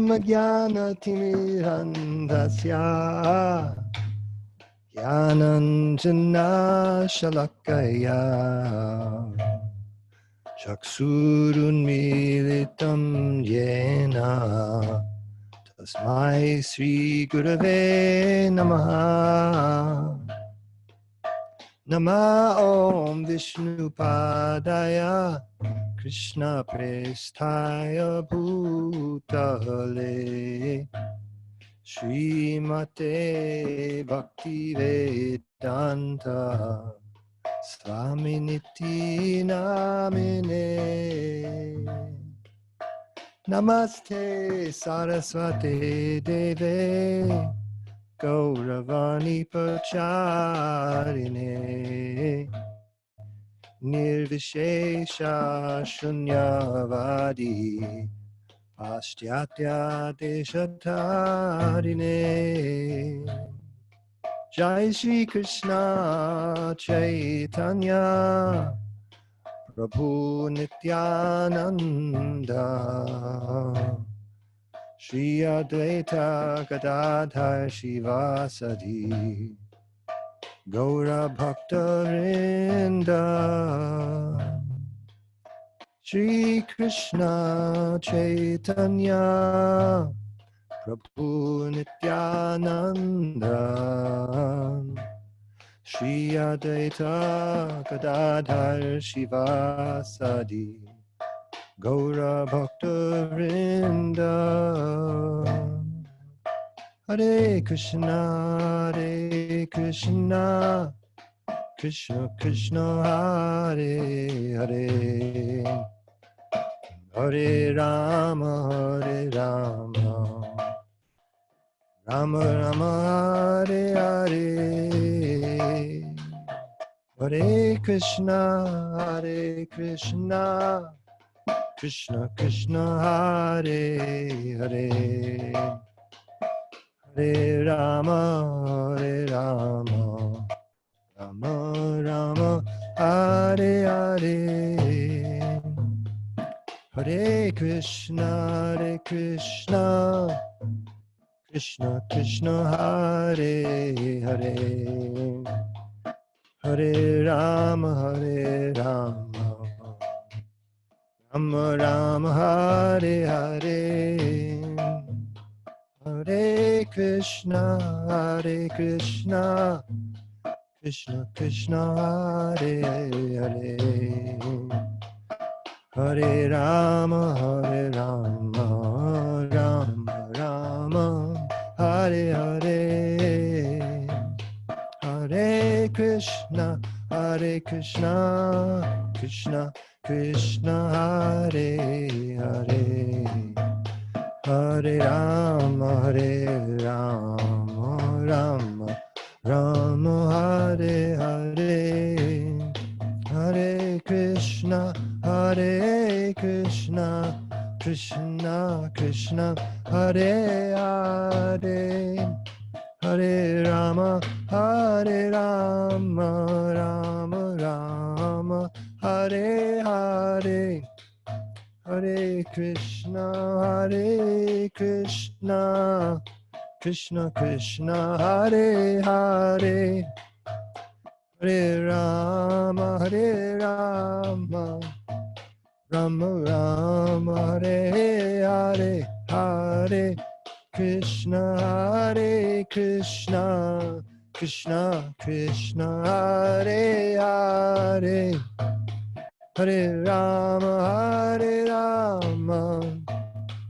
Atmajnanatimirandasya Jnananjana Shalakaya Chaksurunmilitam Yena Tasmai Sri Gurave Namaha Nama Om Vishnu Padaya Krishna Prestaya Bhutale Srimate Bhakti Vedanta Swami Niti Namine Namaste Saraswate Deve Gauravani Pacharine Nirvishesha Shunyavadi Paschatya Deshatarine Jai Shri Krishna Chaitanya Prabhu Nityananda Shri Advaita Gadadhar Shivasadi Gaura Bhakta Vrinda Shri Krishna Chaitanya Prabhu Nityananda Shri Advaita Gadadhar Shivasadi Gaura Bhakta Vrinda Hare Krishna Krishna Krishna Hare Hare Hare Rama Rama Rama Hare Hare Hare Krishna Krishna Krishna Hare Hare Hare Rama Rama Rama Hare Hare Hare Krishna Krishna Krishna Hare Hare Hare Rama Rama Rama Hare Hare Hare Krishna Krishna Krishna Hare Hare Hare Rama Rama Rama Hare Hare Hare Krishna Krishna Krishna Hare Hare Hare Rama Rama Rama Hare Hare Hare Krishna Krishna Krishna Hare Hare Hare Rama Rama Rama Hare Hare Hare Krishna Krishna Krishna Hare Hare Hare Rama Rama Rama Hare Hare Hare Krishna Krishna Krishna Hare Hare Hare Rama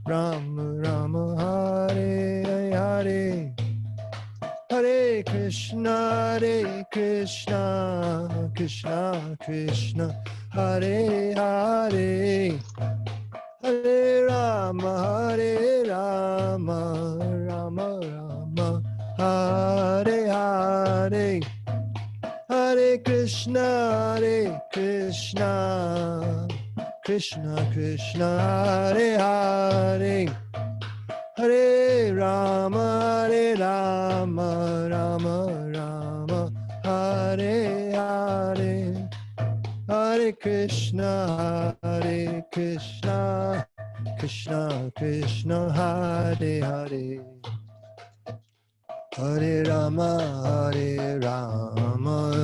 Rama Rama Hare Hare Hare Krishna Krishna Krishna Hare Hare Hare Rama Rama Rama Hare Hare Hare Krishna Krishna Hare Hare Hare Rama Rama Hare Hare Hare Krishna Krishna Krishna Krishna Hare Hare Hare Rama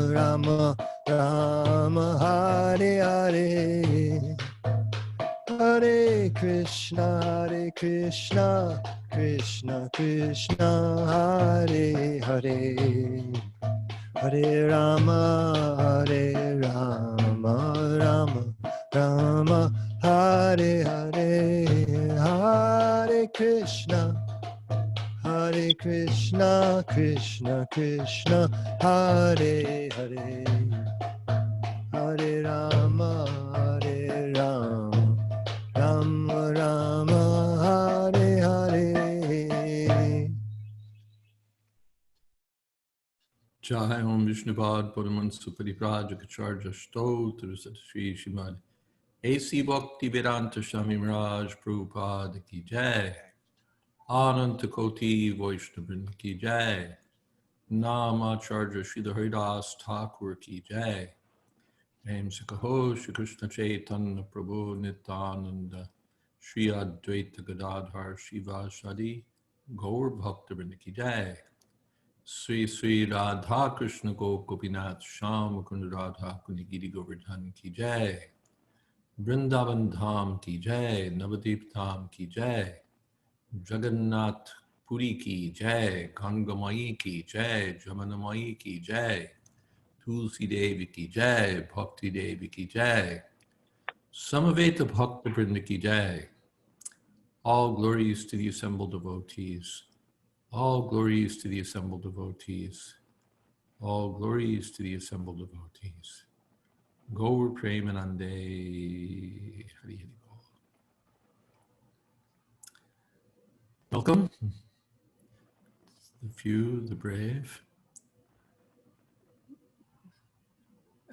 Rama Rama Hare Hare Hare Krishna Krishna Krishna Hare Hare Hare Rama Rama Hare Hare Hare Krishna Krishna Krishna Hare Hare Hare Rama Rama Hare Hare. Jai Om Vishnupad Paramahansa Paripurajaka Stotra Sat Shri Srimad A.C. Bhakti Vedanta Swami Maharaj Prabhupada Ki Jai Ananta Koti Vaishnavin Ki Jai Namacharya Srila Haridas Thakur Ki Jai Naim Sikaho Shri Krishna Chaitanya Prabhu Nityananda Shri Advaita Gadadhar Shiva Shadi Gaur Bhaktivinoda Ki Jai Sri Sri Radha Krishna Gopinath Sham Kund Radha Kunigiri Govardhan Ki Jai Vrindavan Dham Ki Jai Navadip Dham Ki Jai Jagannath Puri Ki Jai Gangamai Ki Jai Jamanamai Ki Jai Tulsi Devi Ki Jai Bhakti Devi Ki Jai Samaveta Bhakta Vrinda Ki Jai. All glories to the assembled devotees. All glories to the assembled devotees. All glories to the assembled devotees. Gaur Premanande. Hari Hari Bol. Welcome. The few, the brave.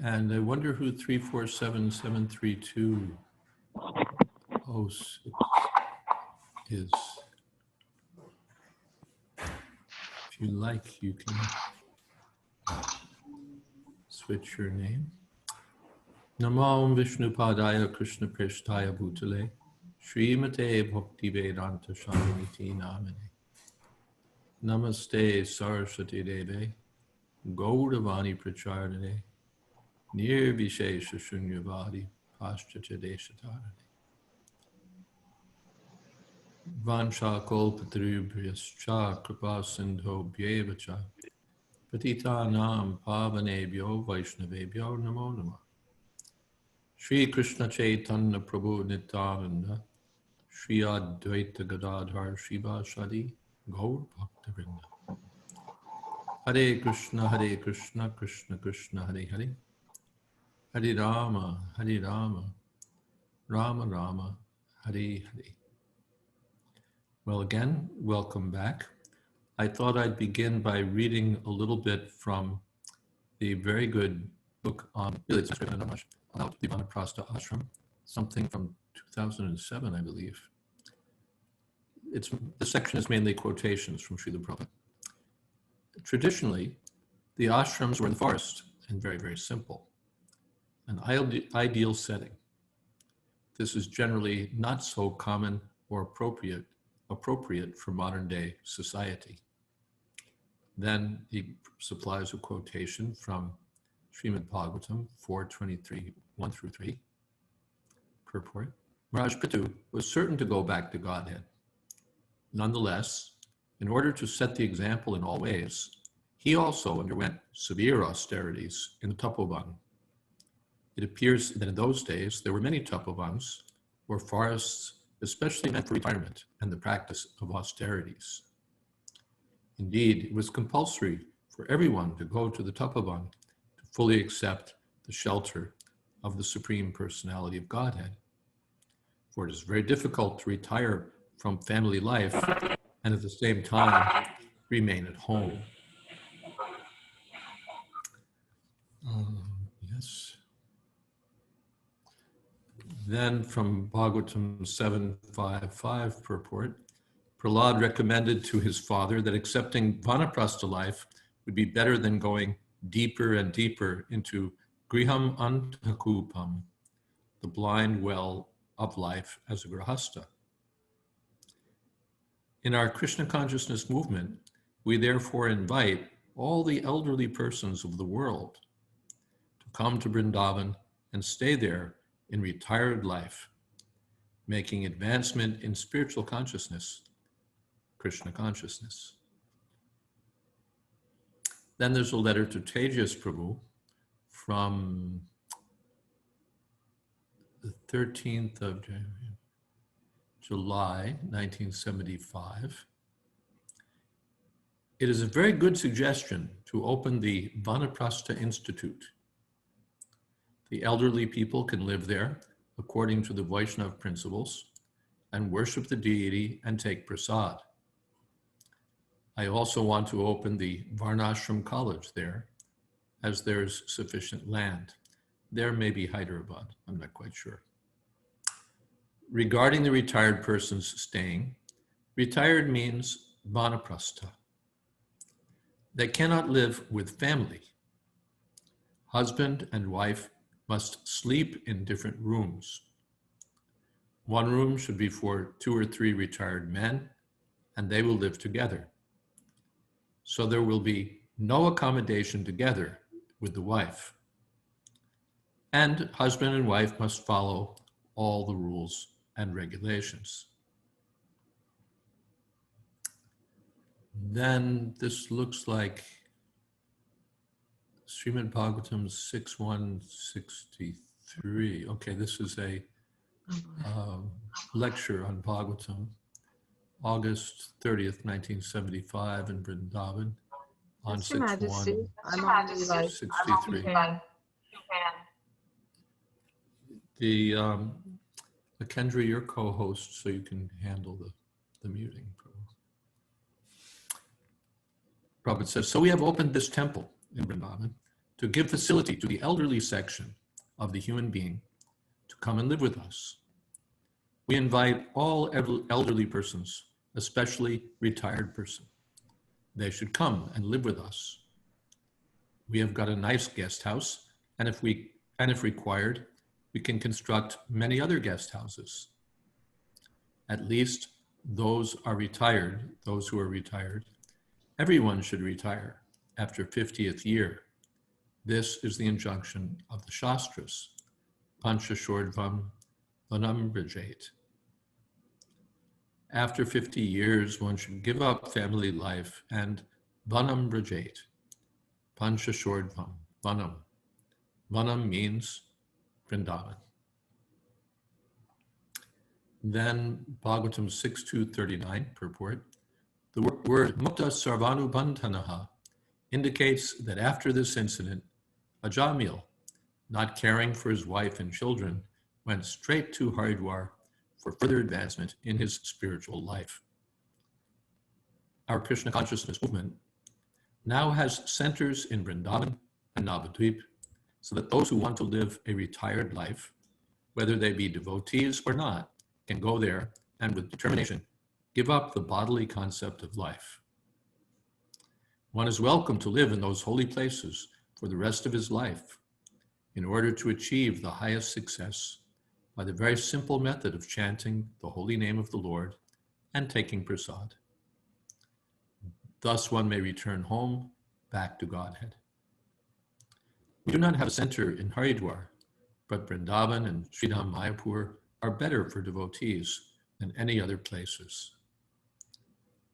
And I wonder who 347732 hosts is. If you like, you can switch your name. Namam Vishnupadaya Krishna Prishtaya Bhutale Srimate Bhakti Vedanta Shanti Namane Namaste Saraswati Deve Gauravani Pracharane Nirvishesha Shunyavadi Paschatya Deshatarane Vansha Kolpatrubhyascha Kripa Sindho Bhyevacha Patita Nam Pavanebhyo Vaishnavebhyo Namo Namah Shri Krishna Chaitanya Prabhu Nityananda Shri Advaita Gadadhar Shiva Shadi Gaur Bhaktivinoda Hare Krishna Krishna Krishna Hare Hare Hare Rama Rama Rama Hare Hare. Well, again, welcome back. I thought I'd begin by reading a little bit from the very good book on, really it's not much, about the Vanaprastha ashram, something from 2007, I believe. The section is mainly quotations from Srila Prabhupada. Traditionally, the ashrams were in the forest and very, very simple, an ideal setting. This is generally not so common or appropriate for modern day society. Then he supplies a quotation from Srimad Bhagavatam 4:23, 1 through 3. Purport. Maharaj Pitu was certain to go back to Godhead. Nonetheless, in order to set the example in all ways, he also underwent severe austerities in the Tapovan. It appears that in those days there were many Tapovans, or forests especially meant for retirement and the practice of austerities. Indeed, it was compulsory for everyone to go to the Tapovan to fully accept the shelter of the Supreme Personality of Godhead. For it is very difficult to retire from family life and at the same time remain at home. Yes. Then from Bhagavatam 7.5.5 purport, Prahlad recommended to his father that accepting Vanaprastha life would be better than going deeper and deeper into Griham Antakupam, the blind well of life as a grahastha. In our Krishna consciousness movement, we therefore invite all the elderly persons of the world to come to Vrindavan and stay there in retired life, making advancement in spiritual consciousness, Krishna consciousness. Then there's a letter to Tejas Prabhu from the 13th of July, 1975. It is a very good suggestion to open the Vanaprastha Institute. The elderly people can live there according to the Vaishnava principles and worship the deity and take prasad. I also want to open the Varnashram College there, as there's sufficient land. There may be Hyderabad, I'm not quite sure. Regarding the retired persons staying, retired means Vanaprastha. They cannot live with family. Husband and wife must sleep in different rooms. One room should be for 2 or 3 retired men, and they will live together. So there will be no accommodation together with the wife. And husband and wife must follow all the rules and regulations. Then this looks like Srimad Bhagavatam 6.163. Okay, this is a lecture on Bhagavatam, August 30th, 1975 in Vrindavan on 6.163. The Kendra, you're co-host, so you can handle the muting. Prabhupada says, so we have opened this temple in Vrindavan to give facility to the elderly section of the human being to come and live with us. We invite all elderly persons, especially retired persons. They should come and live with us. We have got a nice guest house, and if required, we can construct many other guest houses. At least those who are retired, everyone should retire after 50th year. This is the injunction of the Shastras. Panchashordvam Vanambrajait. After 50 years, one should give up family life and Vanambrajait. Panchashordvam Vanam. Vanam means Vrindavan. Then Bhagavatam 6.239 purport. The word Mukta Sarvanubandhanaha indicates that after this incident, Ajamil, not caring for his wife and children, went straight to Haridwar for further advancement in his spiritual life. Our Krishna consciousness movement now has centers in Vrindavan and Navadvip, so that those who want to live a retired life, whether they be devotees or not, can go there and with determination give up the bodily concept of life. One is welcome to live in those holy places for the rest of his life in order to achieve the highest success by the very simple method of chanting the holy name of the Lord and taking prasad. Thus one may return home back to Godhead. We do not have a center in Haridwar, but Vrindavan and Sridham Mayapur are better for devotees than any other places.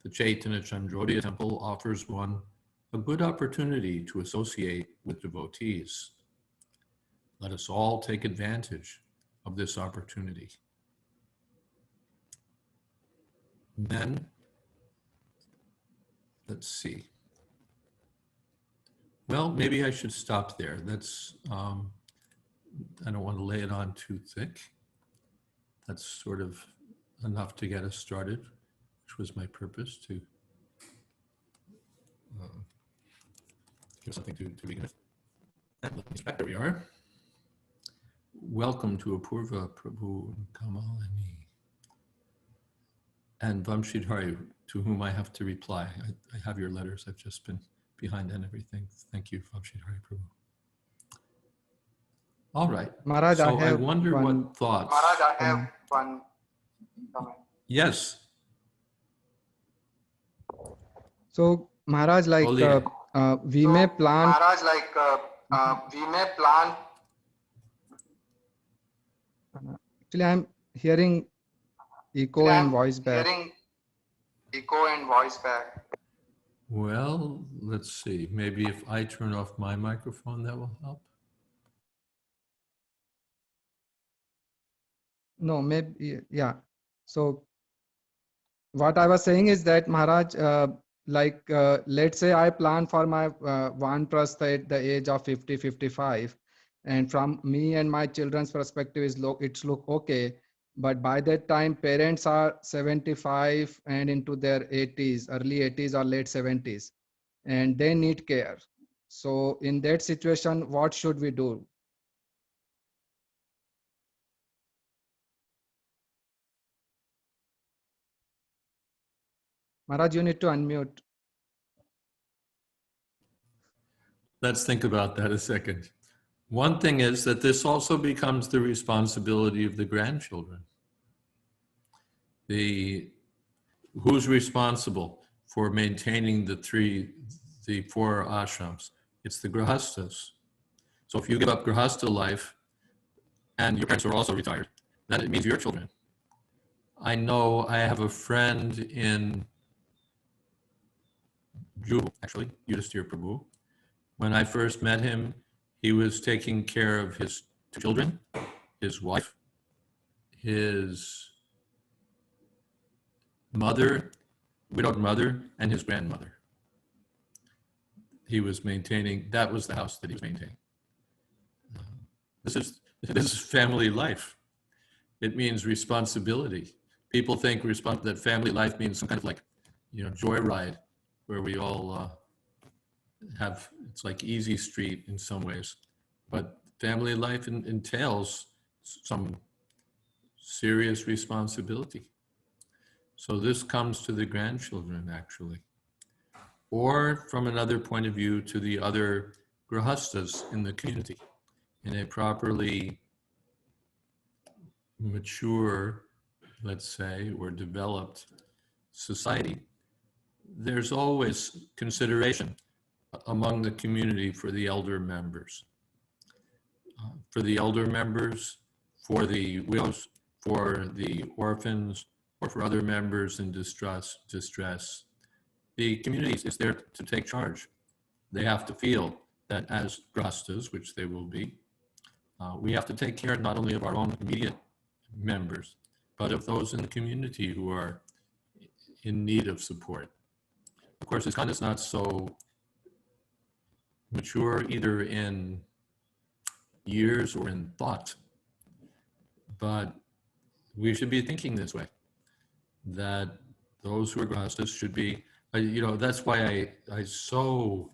The Chaitanya Chandrodya temple offers one a good opportunity to associate with devotees. Let us all take advantage of this opportunity. Then, let's see. Well, maybe I should stop there. That's, I don't want to lay it on too thick. That's sort of enough to get us started, which was my purpose, to give something to begin with. And there we are. Welcome to Apurva, Prabhu, Kamalini, and Vamshidhari, to whom I have to reply. I have your letters. I've just been behind and everything. Thank you, Vamshidhari, Prabhu. All right. Maharaj, so I wonder what thoughts. Maharaj, I have one comment. Yes. So Maharaj, like Holiness. we may plan. Maharaj, like we may plan. Actually, I'm hearing echo and voice back. Hearing echo and voice back. Well, let's see. Maybe if I turn off my microphone, that will help. No, maybe, yeah. So what I was saying is that Maharaj, let's say I plan for my Vanaprastha at the age of 50, 55, and from me and my children's perspective it's look okay. But by that time, parents are 75 and into their 80s, early 80s or late 70s, and they need care. So in that situation, what should we do? Maharaj, you need to unmute. Let's think about that a second. One thing is that this also becomes the responsibility of the grandchildren. Who's responsible for maintaining the four ashrams? It's the grahastas. So if you give up grahastha life and your parents are also retired, then it means your children. I know I have a friend in Juhu, actually, Yudhisthira Prabhu. When I first met him, he was taking care of his two children, his wife, his mother, widowed mother, and his grandmother. He was maintaining, that was the house that he was maintaining. This is family life. It means responsibility. People think that family life means some kind of like, joyride, where we all it's like easy street in some ways. But family life entails some serious responsibility. So this comes to the grandchildren, actually. Or from another point of view, to the other grahastas in the community. In a properly mature, let's say, or developed society, there's always consideration among the community for the elder members. For the elder members, for the widows, for the orphans, or for other members in distress. The community is there to take charge. They have to feel that as grastas, which they will be, we have to take care not only of our own immediate members, but of those in the community who are in need of support. Of course, ISKCON is not so mature either in years or in thought, but we should be thinking this way, that those who are grastas should be, that's why I so,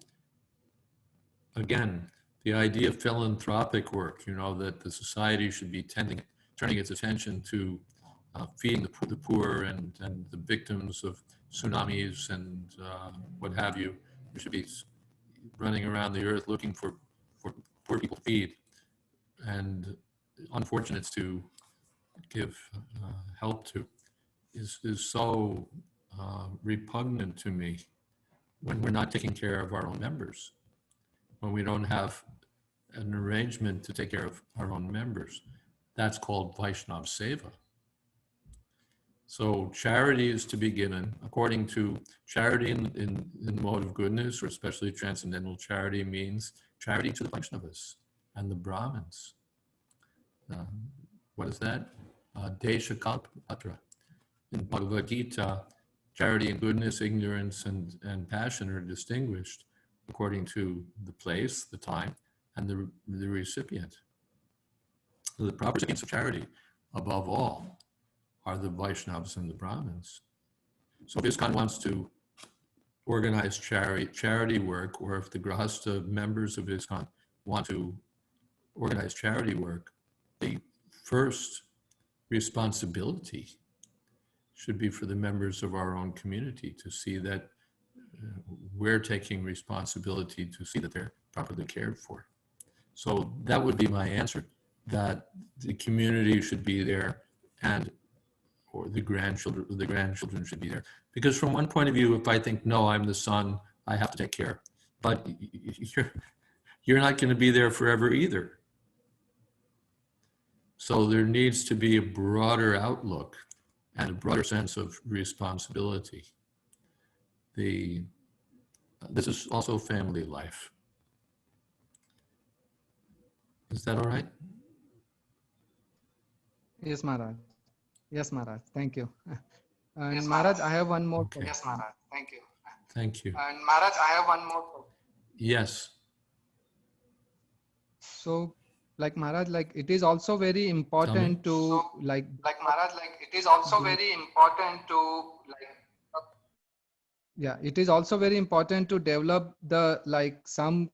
again, the idea of philanthropic work, that the society should be turning its attention to feeding the poor and the victims of tsunamis and what have you. We should be running around the earth looking for poor people to feed and unfortunates to give help to, is so repugnant to me when we're not taking care of our own members, when we don't have an arrangement to take care of our own members. That's called Vaishnava Seva. So charity is to be given according to charity in the mode of goodness, or especially transcendental charity, means charity to the Vaishnavas and the Brahmins. What is that? Desha Kalpatra. In Bhagavad Gita, charity and goodness, ignorance and passion are distinguished according to the place, the time, and the recipient. So the proper recipients of charity, above all, are the Vaishnavas and the Brahmins. So if ISKCON wants to organize charity work, or if the Grahasta members of ISKCON want to organize charity work, the first responsibility should be for the members of our own community to see that we're taking responsibility to see that they're properly cared for. So that would be my answer, that the community should be there and or the grandchildren should be there. Because from one point of view, if I think, no, I'm the son, I have to take care. But you're not going to be there forever either. So there needs to be a broader outlook and a broader sense of responsibility. This is also family life. Is that all right? Yes, Maharaj. Yes, Maharaj. Thank you. And Yes, Maharaj, Maharaj. I have one more Okay. question. Yes, Maharaj. Thank you. Thank you. And Maharaj, I have one more question. Yes. So, like Maharaj, like it is also very important to So, like Maharaj, like it is also very important to yeah, it is also very important to develop the like some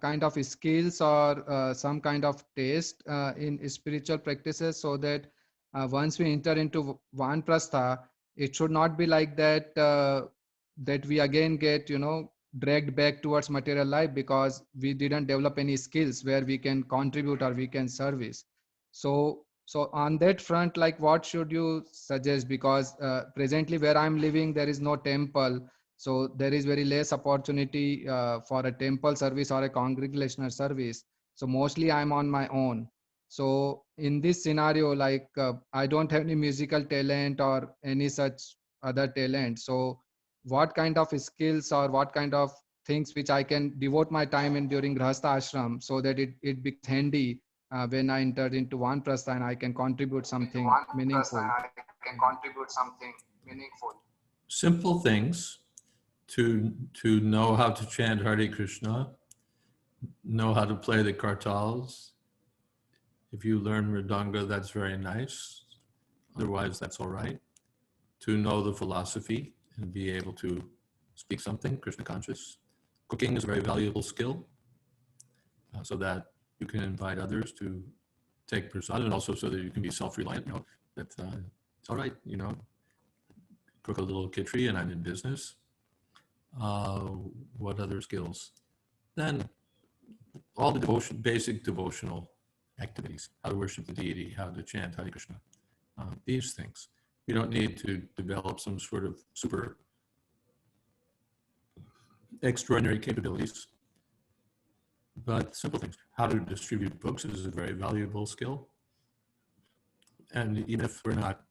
kind of skills or some kind of taste in spiritual practices, so that once we enter into Vanaprastha, it should not be like that that we again get dragged back towards material life because we didn't develop any skills where we can contribute or we can service. So on that front, like what should you suggest? Because presently where I'm living, there is no temple, so there is very less opportunity for a temple service or a congregational service. So mostly I'm on my own. So in this scenario, like I don't have any musical talent or any such other talent. So what kind of skills or what kind of things which I can devote my time in during Grahastha ashram, so that it becomes handy when I enter into Vanaprastha and I can contribute something meaningful. I can contribute something meaningful. Simple things to know how to chant Hare Krishna, know how to play the kartals. If you learn Mridanga, that's very nice. Otherwise, that's all right. To know the philosophy and be able to speak something Krishna conscious. Cooking is a very valuable skill, so that you can invite others to take prasad, and also so that you can be self-reliant. That it's all right. Cook a little khichdi and I'm in business. What other skills? Then all the basic devotional activities, how to worship the deity, how to chant Hare Krishna, these things. You don't need to develop some sort of super extraordinary capabilities, but simple things. How to distribute books is a very valuable skill. And even if we're not,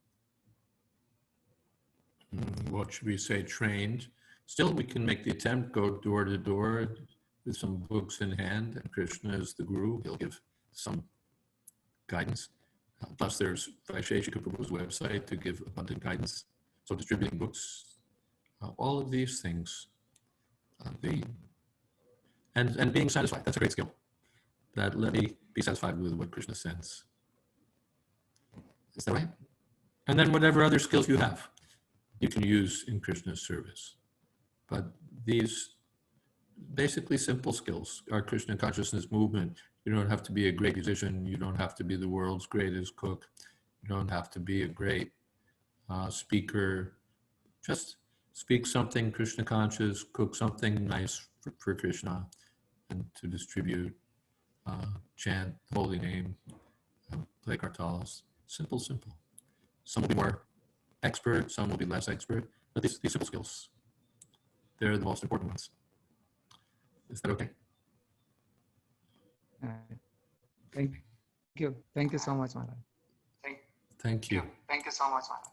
what should we say, trained, still we can make the attempt, go door to door with some books in hand, and Krishna is the guru. He'll give some guidance. Plus there's Vaisheshika Prabhu's website to give abundant guidance. So distributing books, all of these things, and being satisfied, that's a great skill. That let me be satisfied with what Krishna sends. Is that right? And then whatever other skills you have, you can use in Krishna's service. But these basically simple skills are Krishna consciousness movement. You don't have to be a great musician. You don't have to be the world's greatest cook. You don't have to be a great speaker. Just speak something Krishna conscious, cook something nice for Krishna, and to distribute, chant the holy name, play kartals. Simple, simple. Some will be more expert, some will be less expert, but these simple skills, they're the most important ones. Is that okay? Thank you. Thank you so much, Maharaj. Thank you. Thank you so much, Maharaj.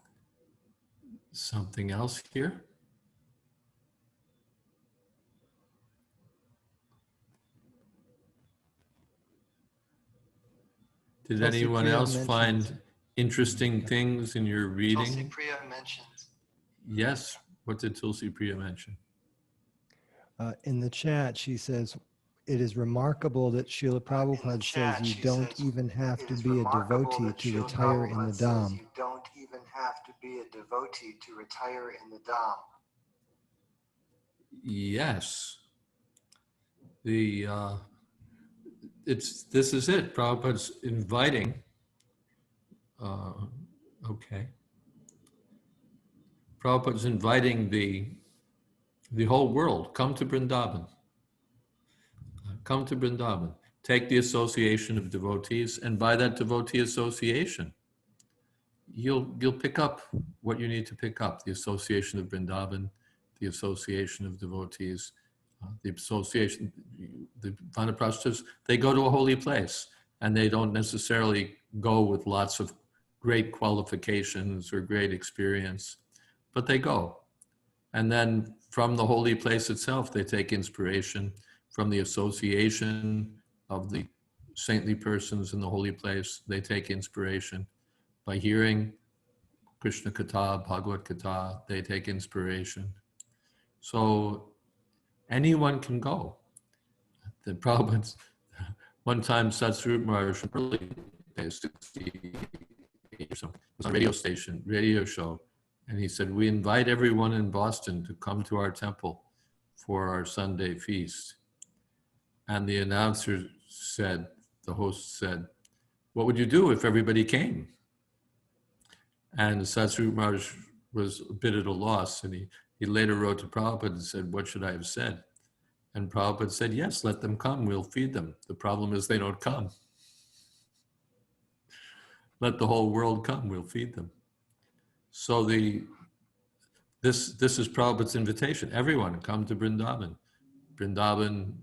Something else here? Did Tulsi anyone Priya else mentions- find interesting things in your Tulsi reading? Priya mentions. Yes. What did Tulsi Priya mention? In the chat, she says, it is remarkable that Srila Prabhupada says you don't even have to be a devotee to retire in the Dham. You don't even have to be a devotee to retire in the Dham. Yes. This is it. Prabhupada's inviting. Okay. Prabhupada's inviting the whole world. Come to Vrindavan. Come to Vrindavan. Take the association of devotees, and by that devotee association, you'll pick up what you need to pick up: the association of Vrindavan, the association of devotees, the association, the Vanaprasthas, they go to a holy place, and they don't necessarily go with lots of great qualifications or great experience, but they go. And then from the holy place itself, they take inspiration from the association of the saintly persons in the holy place. They take inspiration by hearing Krishna Katha, Bhagavad Katha. They take inspiration. So anyone can go. The Prabhupada's, one time Satsvarup Maharaj, early days, 68 or something, was on a radio show, and he said, we invite everyone in Boston to come to our temple for our Sunday feast. And the announcer said, the host said, what would you do if everybody came? And Satsvarup Maharaj was a bit at a loss, and he later wrote to Prabhupada and said, what should I have said? And Prabhupada said, yes, let them come, we'll feed them. The problem is they don't come. Let the whole world come, we'll feed them. So this is Prabhupada's invitation. Everyone come to Vrindavan,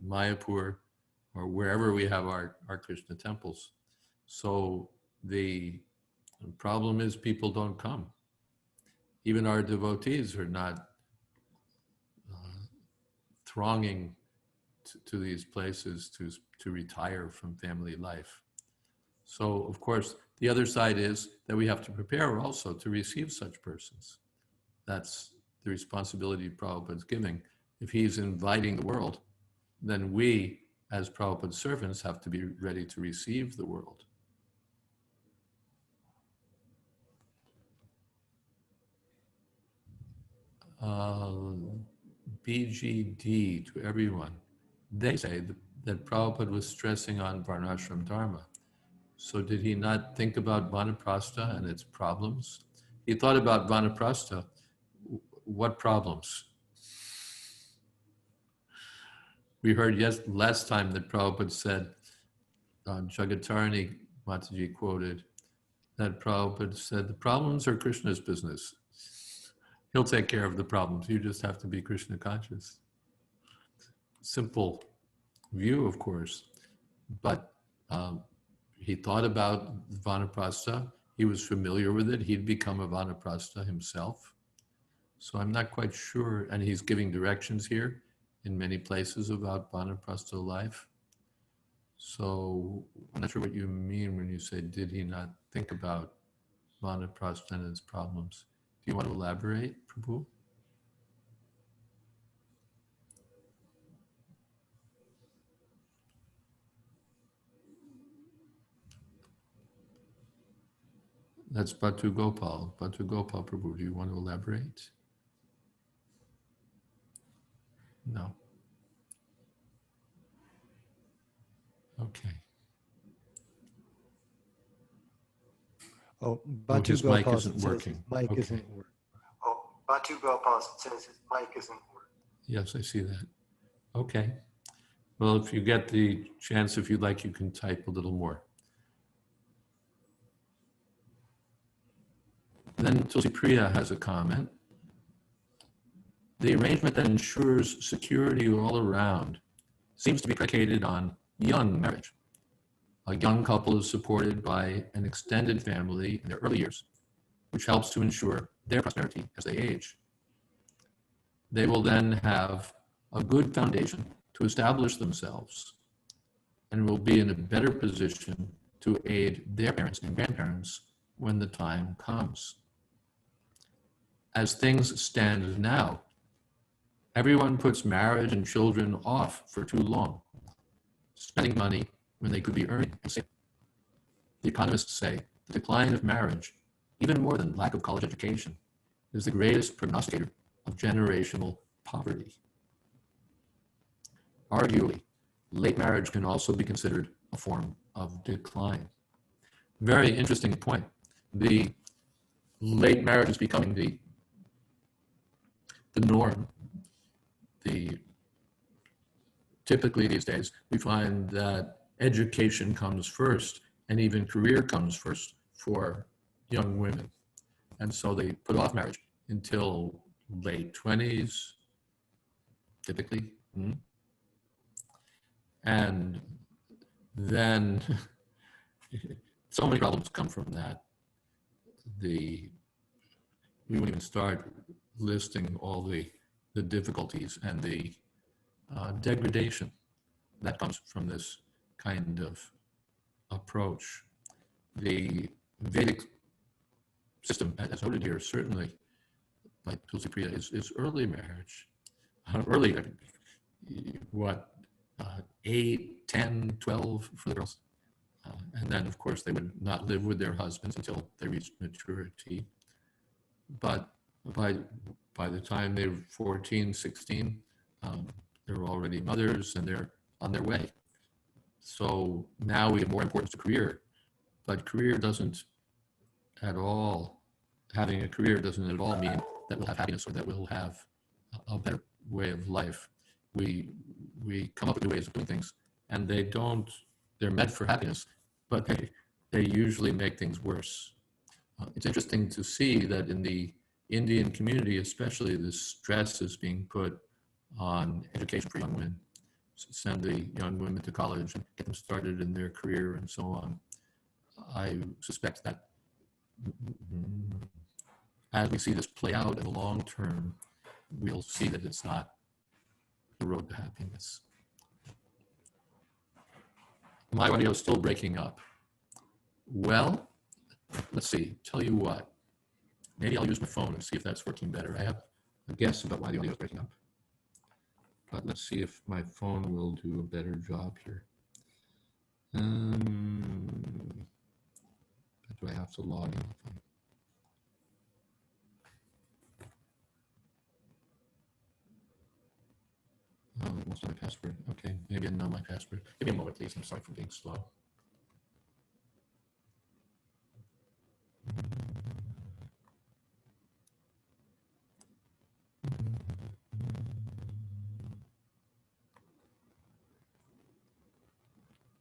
Mayapur, or wherever we have our Krishna temples. So the problem is people don't come. Even our devotees are not thronging to these places to retire from family life. So, of course, the other side is that we have to prepare also to receive such persons. That's the responsibility Prabhupada's giving. If he's inviting the world, then we, as Prabhupada's servants, have to be ready to receive the world. BGD to everyone. They say that Prabhupada was stressing on Varnashram Dharma. So did he not think about Vanaprastha and its problems? He thought about Vanaprastha. What problems? We heard last time that Prabhupada said, Jagatarani Mataji quoted, that Prabhupada said, the problems are Krishna's business. He'll take care of the problems. You just have to be Krishna conscious. Simple view, of course, but he thought about Vanaprastha. He was familiar with it. He'd become a Vanaprastha himself. So I'm not quite sure, and he's giving directions here in many places about Vanaprastha life. So I'm not sure what you mean when you say, did he not think about Vanaprastha and its problems? Do you want to elaborate, Prabhu? That's Bhatu Gopal. Bhatu Gopal, Prabhu, do you want to elaborate? No. Okay. Oh, Bhatu his mic Gopal isn't says working. his mic Okay. isn't working. Oh, Bhatu Gopal says his mic isn't working. Yes, I see that. Okay. Well, if you get the chance, if you'd like, you can type a little more. Then Tulsi Priya has a comment. The arrangement that ensures security all around seems to be predicated on young marriage. A young couple is supported by an extended family in their early years, which helps to ensure their prosperity as they age. They will then have a good foundation to establish themselves and will be in a better position to aid their parents and grandparents when the time comes. As things stand now, everyone puts marriage and children off for too long, spending money when they could be earning and saving. The economists say the decline of marriage, even more than lack of college education, is the greatest prognosticator of generational poverty. Arguably, late marriage can also be considered a form of decline. Very interesting point. The late marriage is becoming the norm. Typically these days, we find that education comes first, and even career comes first for young women. And so they put off marriage until late 20s, typically. And then so many problems come from that. We won't even start listing all the difficulties and the degradation that comes from this kind of approach. The Vedic system, as noted here, certainly, like Tulsi Priya, is early marriage. Early, 8, 10, 12 for the girls. And then, of course, they would not live with their husbands until they reached maturity. But by the time they're 14, 16, they're already mothers and they're on their way. So now we have more importance to career, but career doesn't at all, having a career doesn't at all mean that we'll have happiness or that we'll have a better way of life. We come up with new ways of doing things, and they're meant for happiness, but they usually make things worse. It's interesting to see that in the Indian community, especially, the stress is being put on education for young women. Send the young women to college and get them started in their career and so on. I suspect that as we see this play out in the long term, we'll see that it's not the road to happiness. My audio is still breaking up. Well, let's see, tell you what. Maybe I'll use my phone and see if that's working better. I have a guess about why the audio is breaking up. But let's see if my phone will do a better job here. Do I have to log in? Oh, what's my password? Okay, maybe I know my password. Give me a moment, please. I'm sorry for being slow.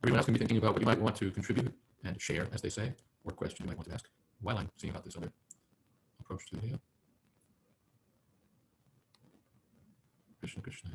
Everyone else can be thinking about what you might want to contribute and share, as they say, or question you might want to ask while I'm seeing about this other approach to the video. Krishna, Krishna.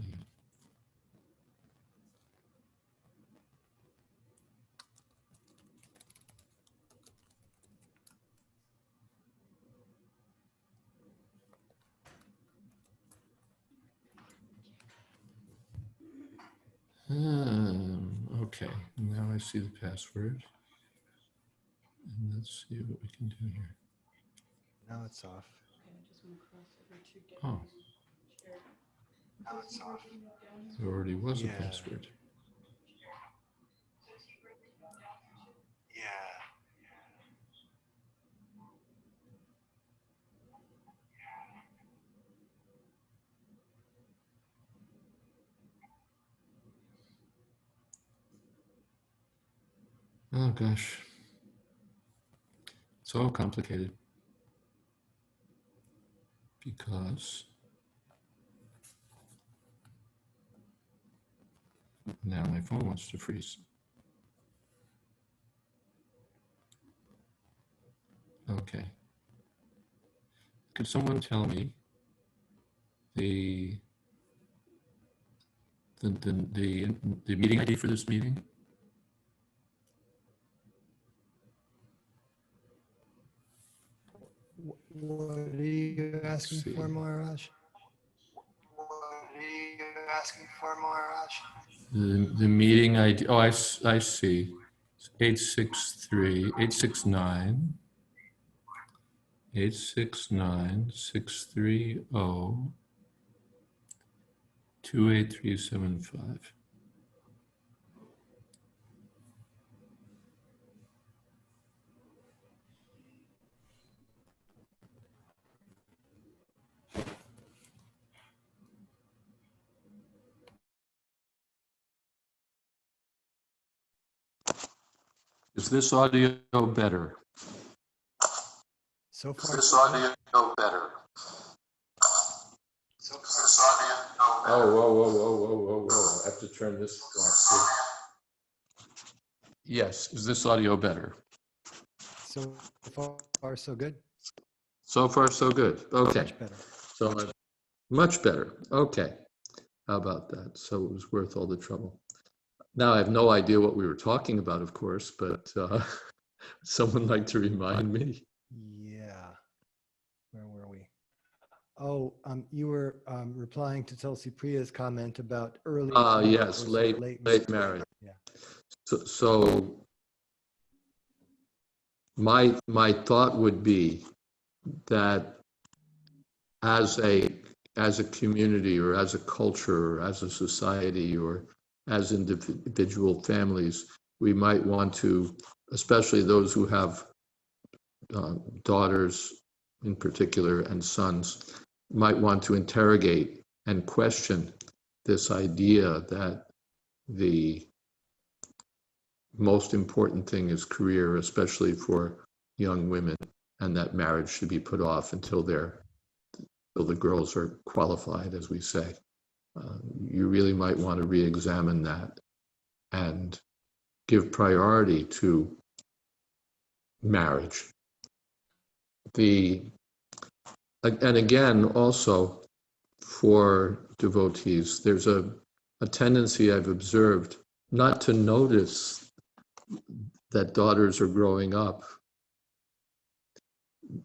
Okay, now I see the password. And let's see what we can do here. Now it's off. Oh, Now it's off. there already was a Yeah. password. Yeah. Oh gosh, so complicated because now my phone wants to freeze. Okay, could someone tell me the meeting ID for this meeting? What are you asking for, Maharaj? What are you asking for, Maharaj? The meeting ID, oh, I see. It's 863, 869, 869, 630, 28375. Is this audio better? So far, Is this audio better? So far, this audio better? Whoa. I have to turn this off. Yes, is this audio better? So far, so good. So far, so good. Okay. Much better. So much better. Okay. How about that? So it was worth all the trouble. Now I have no idea what we were talking about, of course, but someone like to remind me. Yeah. Where were we? Oh, you were replying to Tulsi Priya's comment about early marriage Yes, versus late marriage. Yeah. So my thought would be that as a community or as a culture or as a society or as individual families, we might want to, especially those who have daughters in particular and sons, might want to interrogate and question this idea that the most important thing is career, especially for young women, and that marriage should be put off until the girls are qualified, as we say. You really might want to re-examine that and give priority to marriage. And again, also for devotees, there's a tendency I've observed not to notice that daughters are growing up,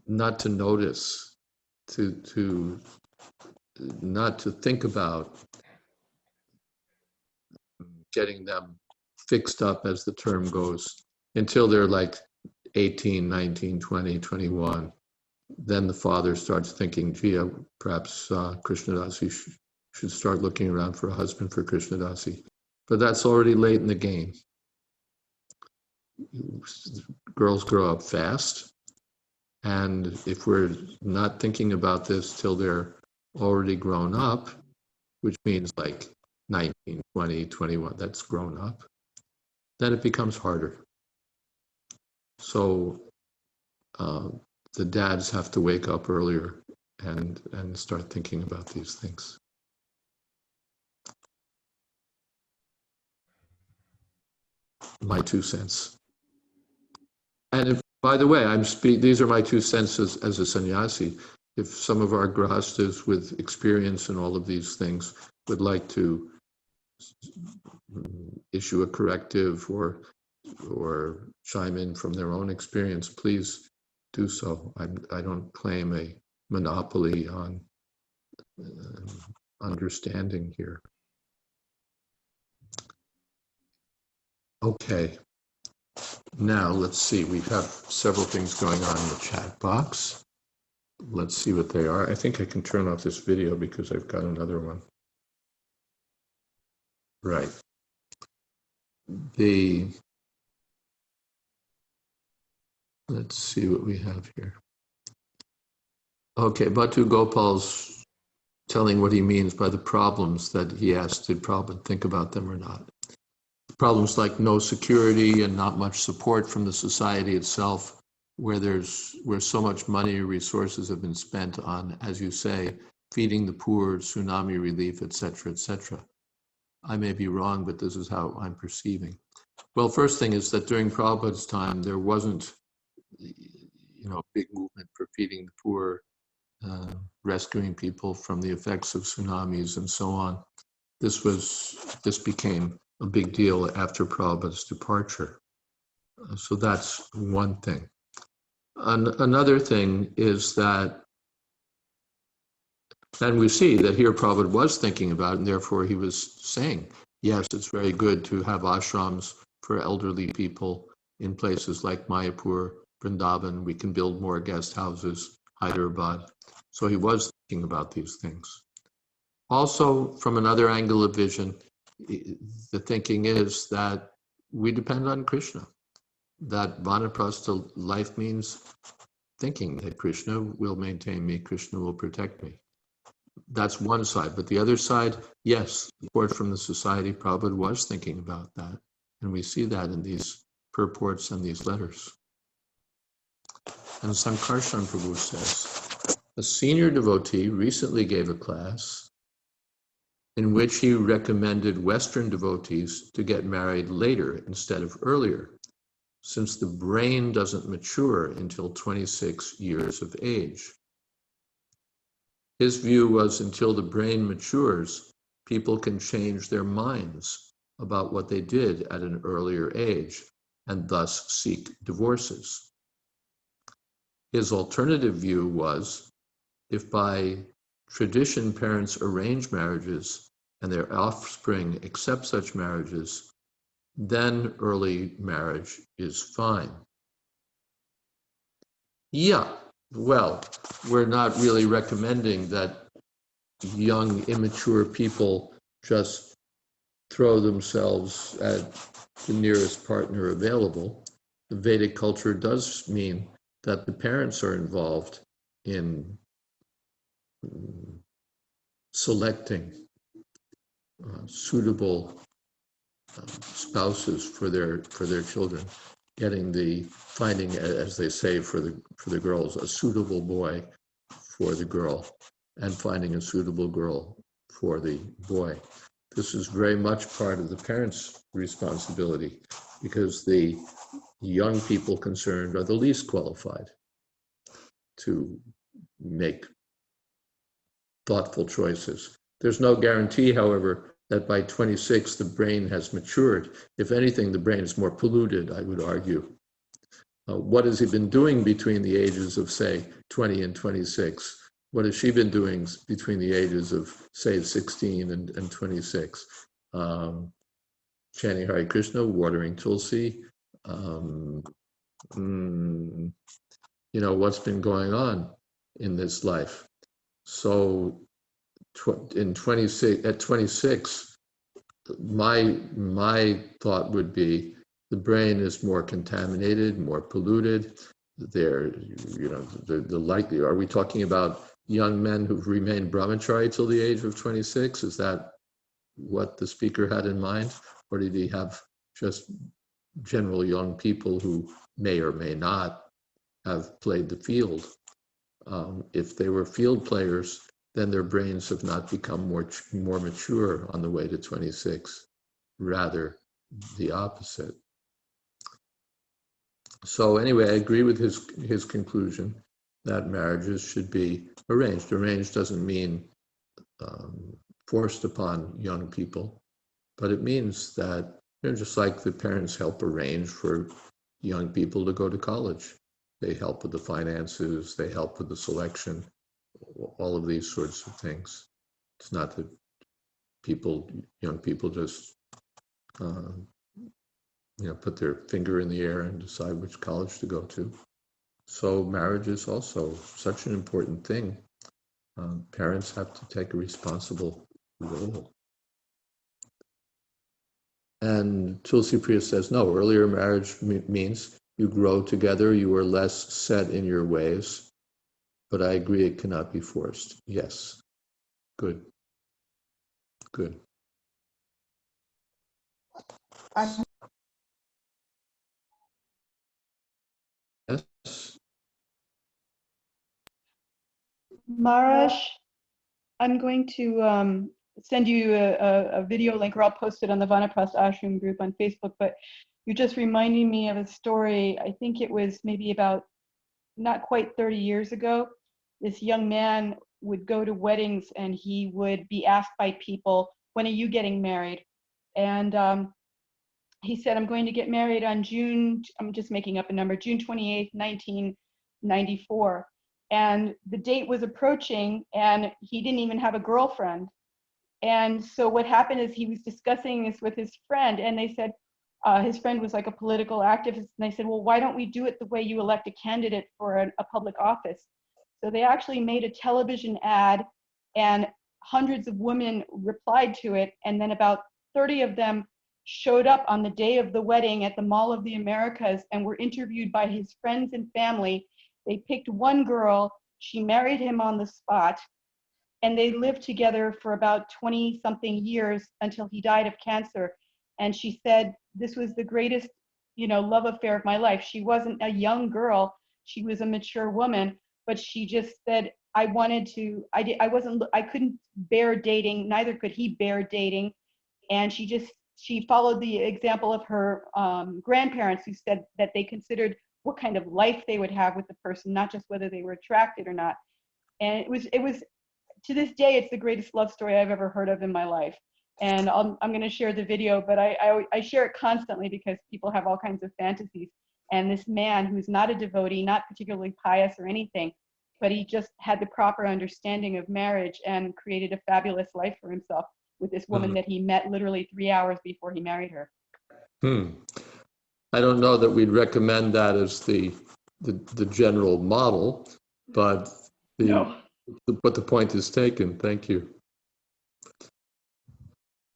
not to notice, to not to think about getting them fixed up, as the term goes, until they're like 18, 19, 20, 21. Then the father starts thinking, gee, perhaps Krishnadasi should start looking around for a husband for Krishnadasi. But that's already late in the game. Girls grow up fast. And if we're not thinking about this till they're already grown up, which means like 19, 20, 21, that's grown up, then it becomes harder. So the dads have to wake up earlier and start thinking about these things. My 2 cents. And if, by the way, these are my 2 cents as a sannyasi. If some of our grahastas with experience in all of these things would like to issue a corrective or chime in from their own experience, please do so. I don't claim a monopoly on understanding here. Okay. Now let's see. We have several things going on in the chat box. Let's see what they are. I think I can turn off this video because I've got another one. Right. Let's see what we have here. Okay, Batu Gopal's telling what he means by the problems that he asked, did Prabhupada think about them or not? Problems like no security and not much support from the society itself, where so much money or resources have been spent on, as you say, feeding the poor, tsunami relief, etc., etc. I may be wrong, but this is how I'm perceiving. Well, first thing is that during Prabhupada's time, there wasn't, big movement for feeding the poor, rescuing people from the effects of tsunamis and so on. This became a big deal after Prabhupada's departure. So that's one thing. Another thing is that, and we see that here Prabhupada was thinking about it, and therefore he was saying, yes, it's very good to have ashrams for elderly people in places like Mayapur, Vrindavan. We can build more guest houses, Hyderabad. So he was thinking about these things. Also, from another angle of vision, the thinking is that we depend on Krishna, that Vanaprastha life means thinking that Krishna will maintain me, Krishna will protect me. That's one side. But the other side, yes, support from the society, Prabhupada was thinking about that. And we see that in these purports and these letters. And Sankarshan Prabhu says, a senior devotee recently gave a class in which he recommended Western devotees to get married later instead of earlier, since the brain doesn't mature until 26 years of age. His view was until the brain matures, people can change their minds about what they did at an earlier age and thus seek divorces. His alternative view was, if by tradition parents arrange marriages and their offspring accept such marriages, then early marriage is fine. Yeah, well, we're not really recommending that young, immature people just throw themselves at the nearest partner available. The Vedic culture does mean that the parents are involved in selecting suitable spouses for their children, finding, as they say for the girls, a suitable boy for the girl, and finding a suitable girl for the boy. This is very much part of the parents' responsibility, because the young people concerned are the least qualified to make thoughtful choices. There's no guarantee, however, that by 26 the brain has matured. If anything, the brain is more polluted, I would argue. What has he been doing between the ages of, say, 20 and 26? What has she been doing between the ages of, say, 16 and 26? Chanting Hare Krishna, watering Tulsi. What's been going on in this life? So at 26, my thought would be the brain is more contaminated, more polluted. The likely, are we talking about young men who've remained brahmachari till the age of 26? Is that what the speaker had in mind? Or did he have just general young people who may or may not have played the field? If they were field players, then their brains have not become more mature on the way to 26, rather the opposite. So anyway, I agree with his conclusion that marriages should be arranged. Arranged doesn't mean forced upon young people, but it means that, just like the parents help arrange for young people to go to college. They help with the finances, they help with the selection, all of these sorts of things. It's not that young people just put their finger in the air and decide which college to go to. So marriage is also such an important thing. Parents have to take a responsible role. And Tulsi Priya says, no, earlier marriage means you grow together, you are less set in your ways. But I agree it cannot be forced. Yes. Good. Yes. Maharaj, I'm going to send you a video link, or I'll post it on the Vanaprastha Ashram group on Facebook, but you're just reminding me of a story. I think it was maybe about not quite 30 years ago. This young man would go to weddings and he would be asked by people, when are you getting married? And he said, I'm going to get married on June, I'm just making up a number, June 28th, 1994. And the date was approaching and he didn't even have a girlfriend. And so what happened is he was discussing this with his friend, and they said, his friend was like a political activist, and they said, well, why don't we do it the way you elect a candidate for a public office? So they actually made a television ad, and hundreds of women replied to it, and then about 30 of them showed up on the day of the wedding at the Mall of the Americas and were interviewed by his friends and family. They picked one girl, she married him on the spot, and they lived together for about 20 something years until he died of cancer. And she said, this was the greatest, love affair of my life. She wasn't a young girl, she was a mature woman, but she just said, I couldn't bear dating, neither could he bear dating. And she just she followed the example of her grandparents, who said that they considered what kind of life they would have with the person, not just whether they were attracted or not. And it was to this day, it's the greatest love story I've ever heard of in my life. And I'm going to share the video, but I share it constantly because people have all kinds of fantasies. And this man, who's not a devotee, not particularly pious or anything, but he just had the proper understanding of marriage and created a fabulous life for himself with this woman that he met literally 3 hours before he married her. I don't know that we'd recommend that as the general model, but the point is taken. Thank you.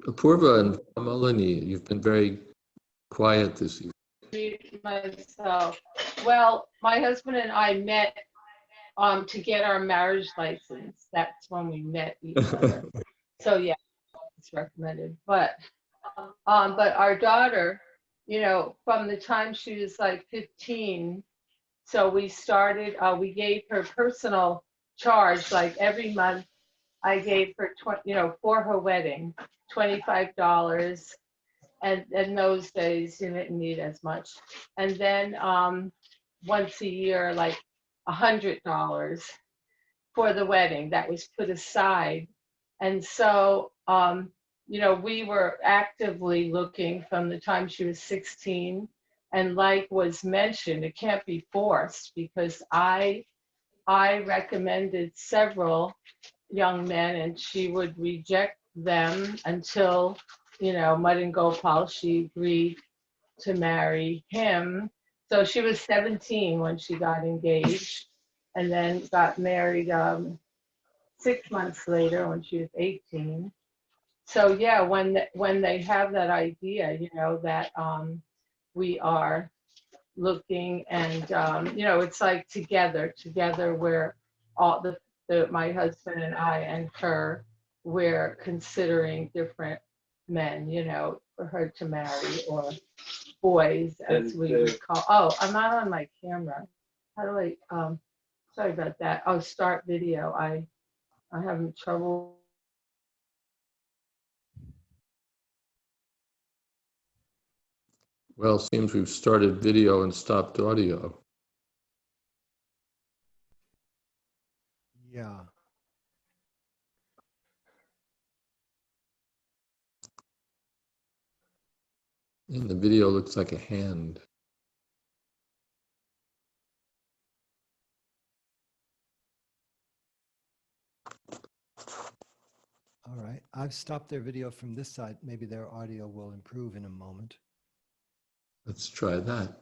Apurva and Kamalini, you've been very quiet this evening. Myself. Well, my husband and I met to get our marriage license. That's when we met each other. So yeah, it's recommended. But our daughter, you know, from the time she was like 15, so we started. We gave her personal charge, like every month. I gave her for her wedding, $25. And in those days, you didn't need as much. And then once a year, like $100 for the wedding that was put aside. And so, you know, we were actively looking from the time she was 16. And like was mentioned, it can't be forced, because I recommended several young men and she would reject them until, you know, Mud and Gopal, she agreed to marry him. So she was 17 when she got engaged, and then got married 6 months later when she was 18. So yeah, when they have that idea, you know, that we are looking, and you know, it's like together where all my husband and I and her, we're considering different men, you know, for her to marry, or boys, as we would call. Oh, I'm not on my camera. How do I, sorry about that. Oh, start video. I'm having trouble. Well, it seems we've started video and stopped audio. Yeah. And the video looks like a hand. All right. I've stopped their video from this side. Maybe their audio will improve in a moment. Let's try that.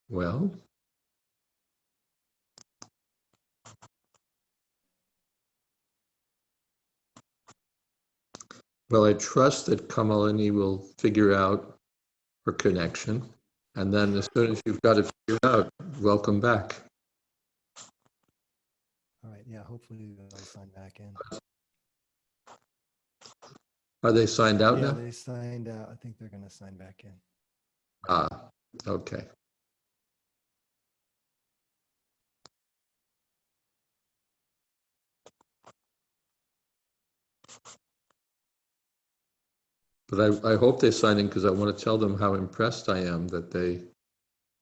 Well, I trust that Kamalini will figure out her connection. And then as soon as you've got it figured out, welcome back. All right. Yeah. Hopefully they'll sign back in. Are they signed out Yeah, now? they signed out. I think they're going to sign back in. Ah, okay. But I hope they sign in, because I want to tell them how impressed I am that they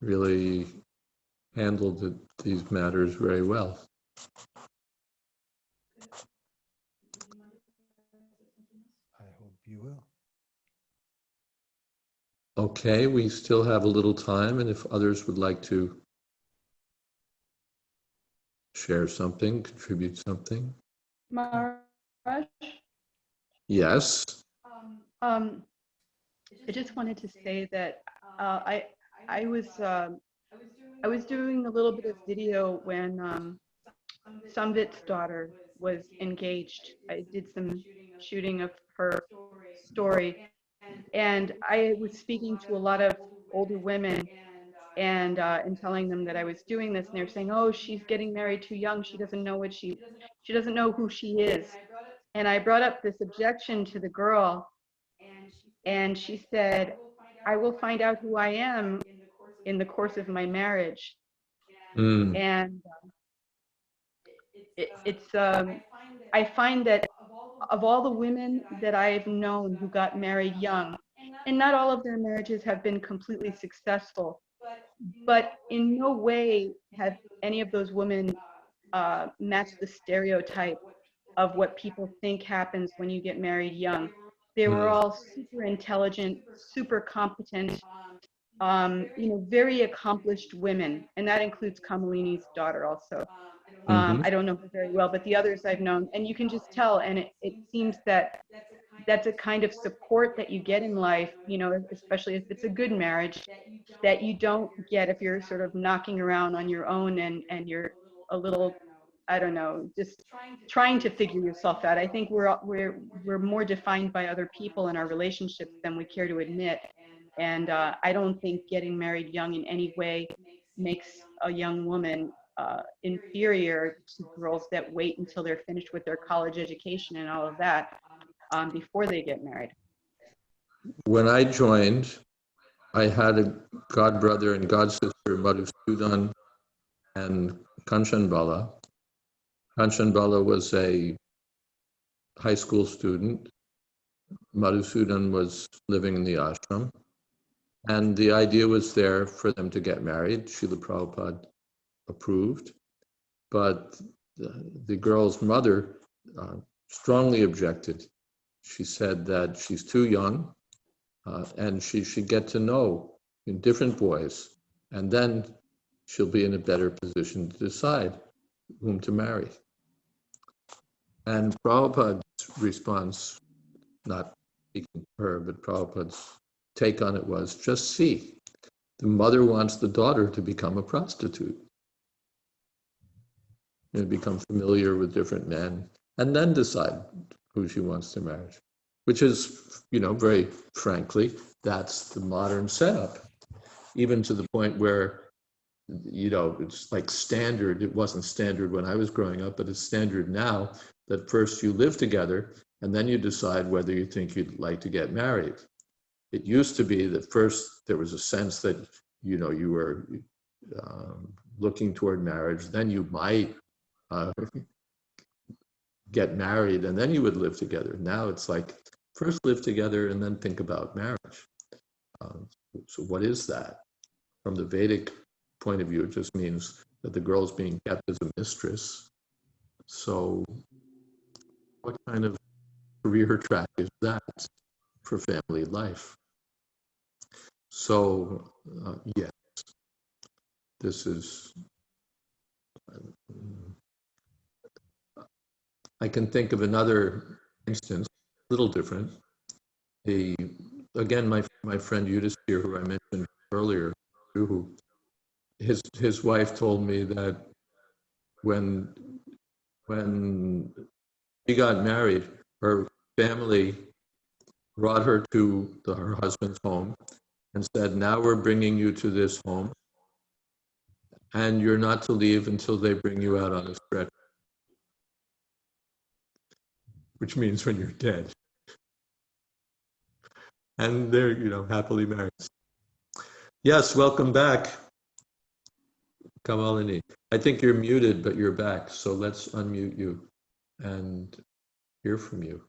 really handled these matters very well. I hope you will. Okay, we still have a little time, and if others would like to share something, contribute something. Maharaj? Yes. I just wanted to say that I was doing a little bit of video when Samvit's daughter was engaged. I did some shooting of her story, and I was speaking to a lot of older women and telling them that I was doing this, and they're saying, "Oh, she's getting married too young. She doesn't know she doesn't know who she is." And I brought up this objection to the girl And she said, I will find out who I am in the course of my marriage. Mm. And I find that of all the women that I've known who got married young, and not all of their marriages have been completely successful, but in no way have any of those women matched the stereotype of what people think happens when you get married young. They were all super intelligent, super competent, very accomplished women, and that includes Kamalini's daughter also. I don't know her very well, but the others I've known, and you can just tell, and it seems that that's a kind of support that you get in life, especially if it's a good marriage, that you don't get if you're sort of knocking around on your own and you're a little, I don't know, just trying to figure yourself out. I think we're more defined by other people in our relationships than we care to admit. And I don't think getting married young in any way makes a young woman inferior to girls that wait until they're finished with their college education and all of that before they get married. When I joined, I had a god brother and god sister, Madhusudan and Kanchanbala. Kanchanbala was a high school student. Madhusudan was living in the ashram. And the idea was there for them to get married. Srila Prabhupada approved. But the girl's mother strongly objected. She said that she's too young and she should get to know different boys, and then she'll be in a better position to decide whom to marry. And Prabhupada's response, not speaking for her, but Prabhupada's take on it was, just see, the mother wants the daughter to become a prostitute and become familiar with different men, and then decide who she wants to marry, which is, very frankly, that's the modern setup, even to the point where, it's like standard. It wasn't standard when I was growing up, but it's standard now that first you live together and then you decide whether you think you'd like to get married. It used to be that first there was a sense that, you were looking toward marriage, then you might get married and then you would live together. Now it's like first live together and then think about marriage. So what is that? From the Vedic point of view, it just means that the girl's being kept as a mistress. So what kind of career track is that for family life? So yes, this is, I can think of another instance, a little different. Again, my friend Yudhisthira, who I mentioned earlier, who his wife told me that when she got married, her family brought her to her husband's home and said, now we're bringing you to this home and you're not to leave until they bring you out on a stretcher, which means when you're dead. And they're, happily married. Yes, welcome back, Kamalini. I think you're muted, but you're back. So let's unmute you and hear from you.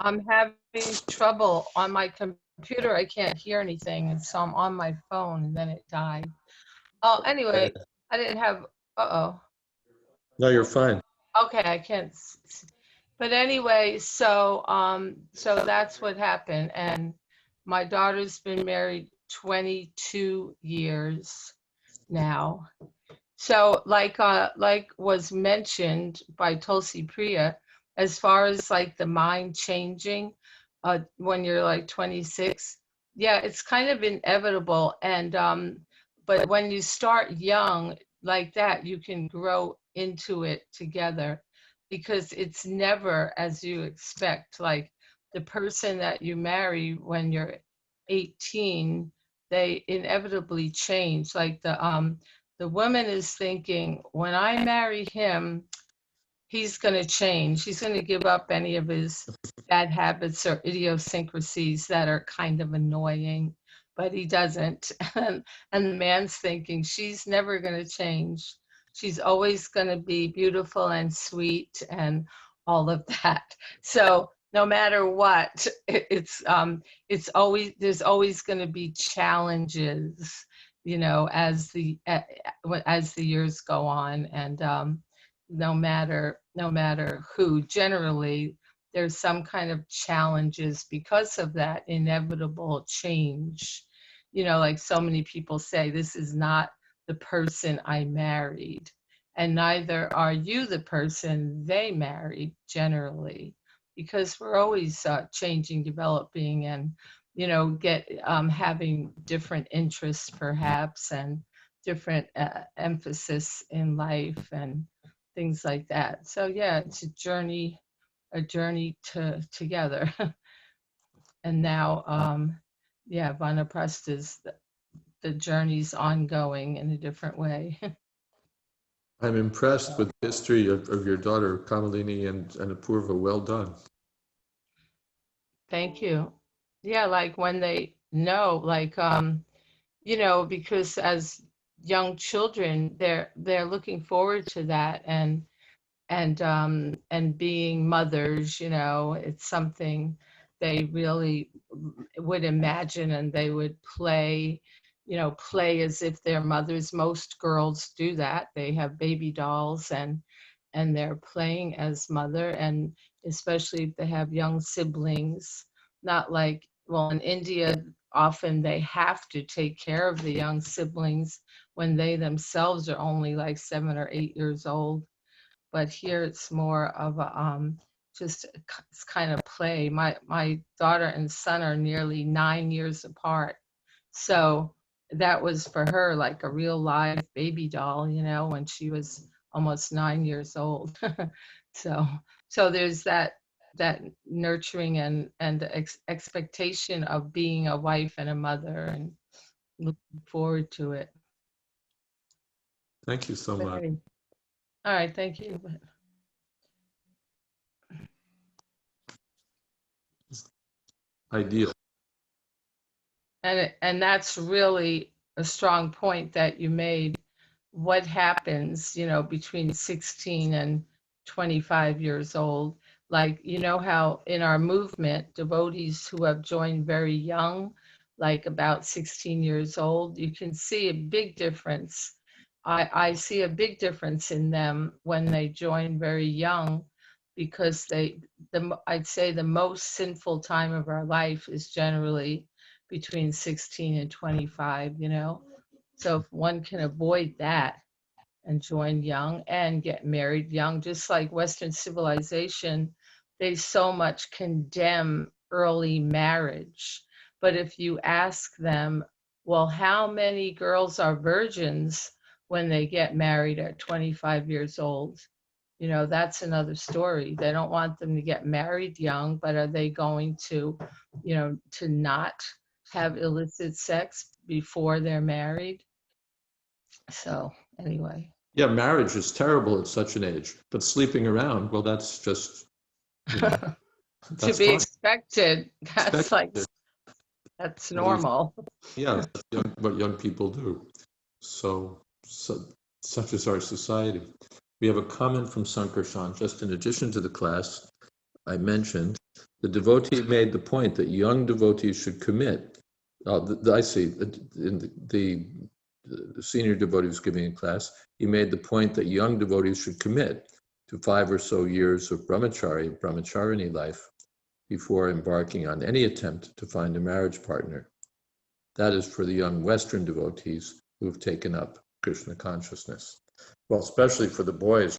I'm having trouble on my computer. I can't hear anything, and so I'm on my phone, and then it died. Oh, anyway, I didn't have. No, you're fine. Okay, I can't. But anyway, so that's what happened, and my daughter's been married 22 years now. So like was mentioned by Tulsi Priya, as far as like the mind changing when you're like 26, yeah, it's kind of inevitable. And but when you start young like that, you can grow into it together, because it's never as you expect. Like the person that you marry when you're 18, they inevitably change. Like the woman is thinking, when I marry him, he's going to change. He's going to give up any of his bad habits or idiosyncrasies that are kind of annoying, but he doesn't. And the man's thinking, she's never going to change. She's always going to be beautiful and sweet and all of that. So no matter what, it's always, there's always going to be challenges, you know, as the years go on. And no matter who, generally there's some kind of challenges because of that inevitable change. You know, like so many people say, this is not the person I married, and neither are you the person they married, generally, because we're always changing, developing, and, you know, having different interests perhaps, and different emphasis in life and things like that. So yeah, it's a journey together. And now, yeah, Vanaprastha is the journey's ongoing in a different way. I'm impressed with the history of your daughter, Kamalini and Apurva. Well done. Thank you. Yeah, like when they know, like, you know, because as young children, they're looking forward to that, and being mothers, you know, it's something they really would imagine, and they would play, you know, play as if they're mothers. Most girls do that. They have baby dolls, and they're playing as mother, and especially if they have young siblings. Not like, well, in India, often they have to take care of the young siblings when they themselves are only like 7 or 8 years old. But here it's more of a just it's kind of play. My daughter and son are nearly 9 years apart, so that was for her like a real live baby doll, you know, when she was almost 9 years old. So there's that nurturing and expectation of being a wife and a mother, and looking forward to it. Thank you so But much. all right, thank you. Ideal. And that's really a strong point that you made. What happens, you know, between 16 and 25 years old? Like, you know how in our movement, devotees who have joined very young, like about 16 years old, you can see a big difference. I see a big difference in them when they join very young, because I'd say the most sinful time of our life is generally between 16 and 25, you know? So if one can avoid that and join young and get married young, just like Western civilization, they so much condemn early marriage. But if you ask them, well, how many girls are virgins when they get married at 25 years old? You know, that's another story. They don't want them to get married young, but are they going to, you know, to not have illicit sex before they're married? So anyway. Yeah, marriage is terrible at such an age, but sleeping around, well, that's just, you know, To that's be fine. expected. That's like, that's normal. Yeah, that's what young people do. So such is our society. We have a comment from Sankarshan. Just in addition to the class I mentioned, the devotee made the point that young devotees should commit. I see, in the senior devotee was giving a class, he made the point that young devotees should commit to 5 or so years of brahmacharini life before embarking on any attempt to find a marriage partner. That is for the young Western devotees who have taken up Krishna consciousness. Well, especially for the boys,